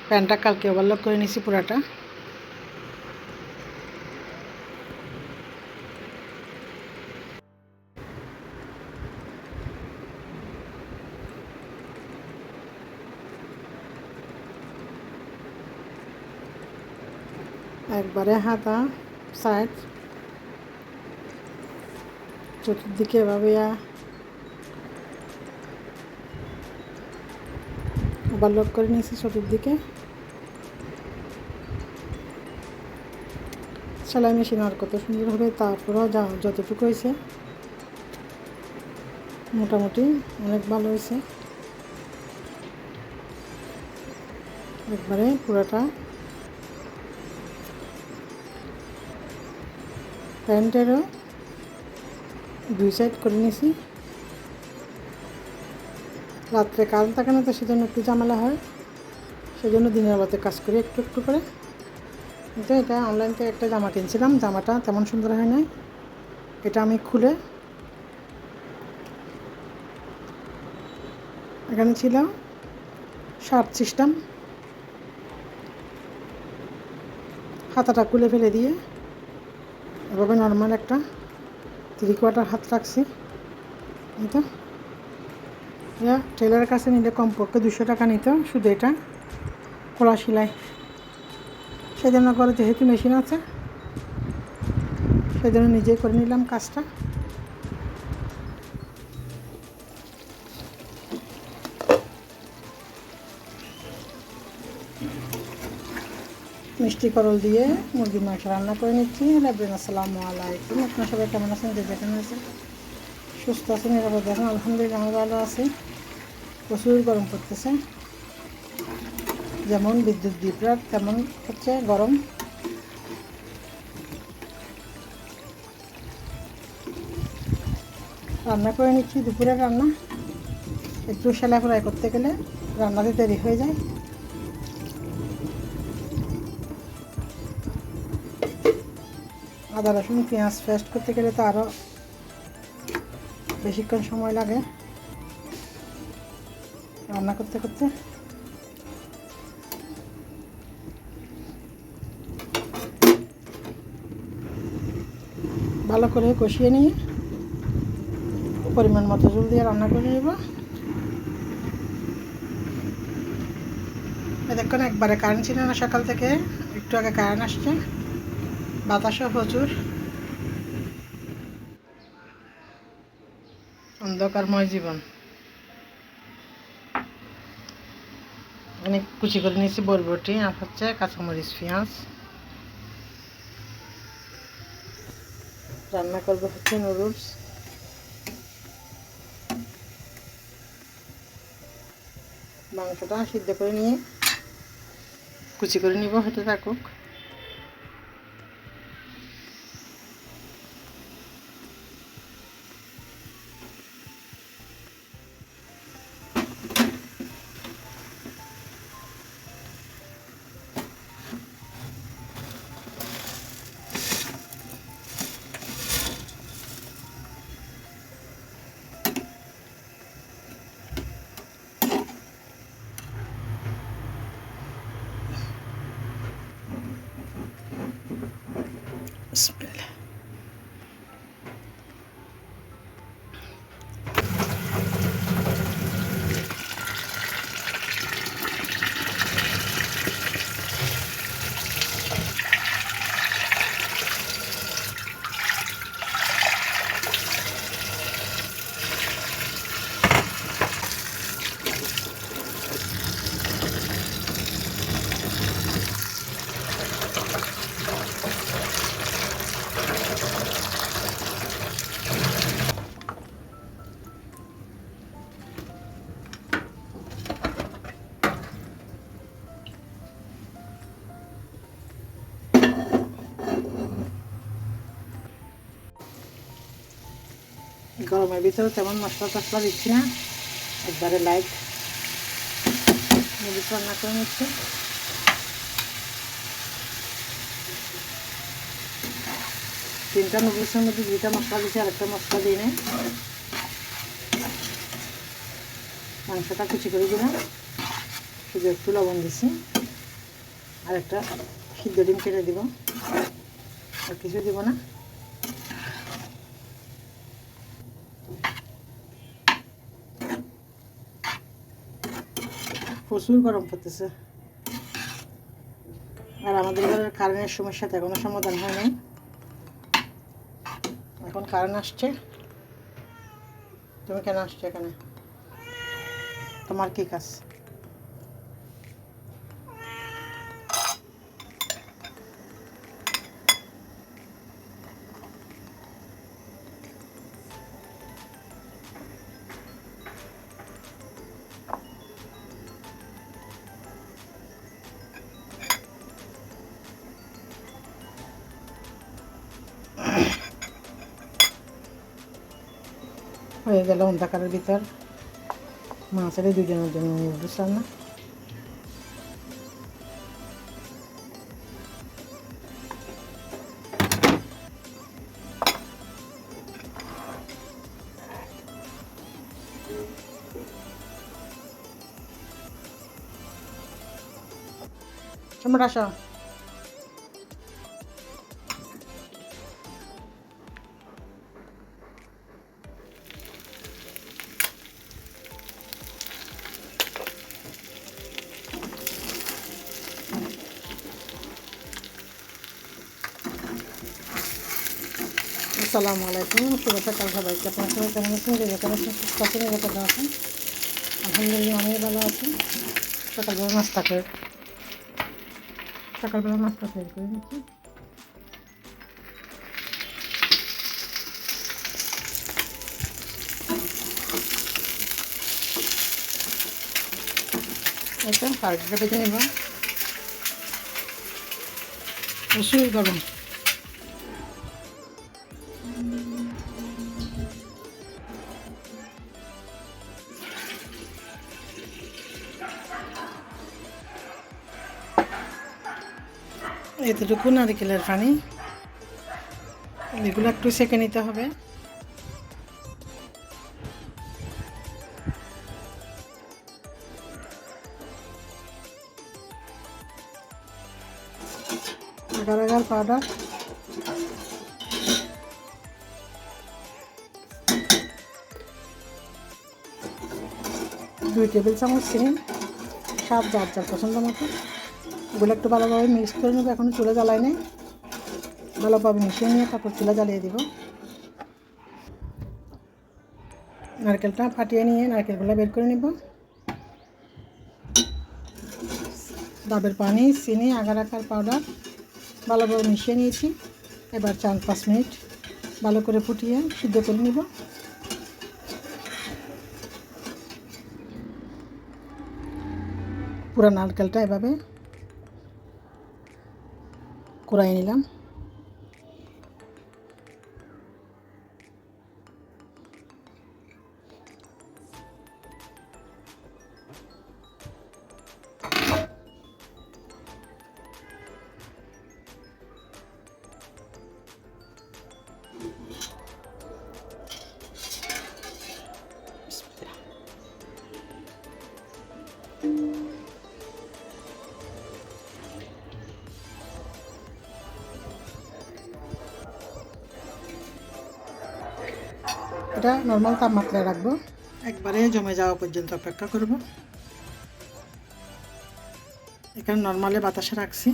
প্যানটা কালকে ওভারলক করে নিয়েছি পুরাটা। একবারে হাতা সাইড চতুর্দিকে এভাবে ওভারলক করে নিয়েছি চতুর্দিকে। সেলাই মেশিন আর কত সুন্দর হবে, তারপরেও যতটুকু হয়েছে মোটামুটি অনেক ভালো হয়েছে। একবারে পুরোটা প্যান্টেরও 2 সাইড করে নিয়েছি। রাত্রে কারেন্ট থাকে না তো সেজন্য একটু ঝামেলা হয়, সেজন্য দিনের রাতে কাজ করি একটু একটু করে। কিন্তু এটা অনলাইন থেকে একটা জামা কিনছিলাম, জামাটা তেমন সুন্দর হয় নাই। এটা আমি খুলে এখানে ছিল শার্ট সিস্টেম, হাতাটা খুলে ফেলে দিয়ে এভাবে নর্মাল একটা 3/4 হাত রাখছি। তো টেলারের কাছে নিলে কমপক্ষে 200 টাকা নিত শুধু এটা খোলা সেলাই। সেজন্য করে যেহেতু মেশিন আছে সেজন্য নিজেই করে নিলাম কাজটা। মিষ্টি করল দিয়ে মুরগির মাংস রান্না করে নিচ্ছি। আসসালামু আলাইকুম। আপনার সবাই কেমন আছেন? যে যেখানে আছেন সুস্থ আছেন, নিরাপদ আছেন? আলহামদুলিল্লাহ আমি ভালো আছি। প্রচুর গরম করতেছে, যেমন বিদ্যুৎ বিভ্রাট তেমন হচ্ছে গরম। রান্না করে নিচ্ছি দুপুরের রান্না। একটু সেলাই ফ্রাই করতে গেলে রান্নাতে দেরি হয়ে যায়। আদা রসুন পেঁয়াজ পেস্ট করতে গেলে তো আরও বেশিক্ষণ সময় লাগে রান্না করতে করতে। ভালো করে কষিয়ে নিয়ে পরিমাণ মতো জল দিয়ে রান্না করে নেব। দেখুন একবারে কারেন্ট ছিল না সকাল থেকে, একটু আগে কারেন্ট আসছে, বাতাসও প্রচুর, অন্ধকারময় জীবন। অনেক কুচি করে নিয়েছি বরবটি আর হচ্ছে কাঁচামরিচ পেঁয়াজ। রান্না করবো হচ্ছে নুডলস। মাংসটা সিদ্ধ করে নিয়ে কুচি করে নিব, হতে থাকুক। বিসমিল্লাহ। গরমের ভিতরে তেমন মশলা টশলা দিচ্ছি না, একবারে লাইট নুডলস রান্না করে নিচ্ছি। তিনটা নুডলসের মধ্যে 2টা মশলা দিচ্ছি, আরেকটা মশলা দিয়ে নেই। মাংসটা কুচি করে দিলাম, শুধু একটু লবণ দিচ্ছি। আর একটা সিদ্ধ ডিম কেটে দিব, আর কিছু দিব না। প্রচুর গরম পড়তেছে, আর আমাদের ঘরের কারেন্টের সমস্যাতে এখনো সমাধান হয় নাই। এখন কারেন্ট আসছে। তুমি কেন আসছো এখানে? তোমার কি কাজ? হয়ে গেল অন্ধকারের ভিতর মাছের দুজনের জন্য নুডলস রান্না। সম্রাট আসো। আসসালামু আলাইকুম, শুভ সকাল সবাইকে। আপনার সবাই কেমন আছেন? যে যেখানে আছেন সুস্থ আছেন, নিরাপদে আছেন। আলহামদুলিল্লাহ আমিও ভালো আছি। সকালবেলা নাস্তা তৈরি করে নিচ্ছি। এটা পাউডারটা বেঁধে নেব। প্রচুর গরম। এতটুকু নারিকেলের পানি, এগুলো একটু সেঁকে নিতে হবে। আগার আগার পাউডার, 2 টেবিল চামচ চিনি, স্বাদ যার যার পছন্দ মতো। এগুলো একটু ভালোভাবে মিক্স করে নেবো। এখনও চুলা জ্বালাই নেই, ভালোভাবে মিশিয়ে নিয়ে তারপর চুলা জ্বালিয়ে দিব। নারকেলটা ফাটিয়ে নিয়ে নারকেলগুলো বের করে নেব। ডাবের পানি, চিনি, আগার আগার পাউডার ভালোভাবে মিশিয়ে নিয়েছি। এবার 4-5 মিনিট ভালো করে ফুটিয়ে সিদ্ধ করে নেব। পুরো নারকেলটা এভাবে কুড়াই নিলাম। এটা নর্মাল তাপমাত্রায় রাখবো, একবারে জমে যাওয়া পর্যন্ত অপেক্ষা করব। এখানে নর্মালে বাতাসে রাখছি।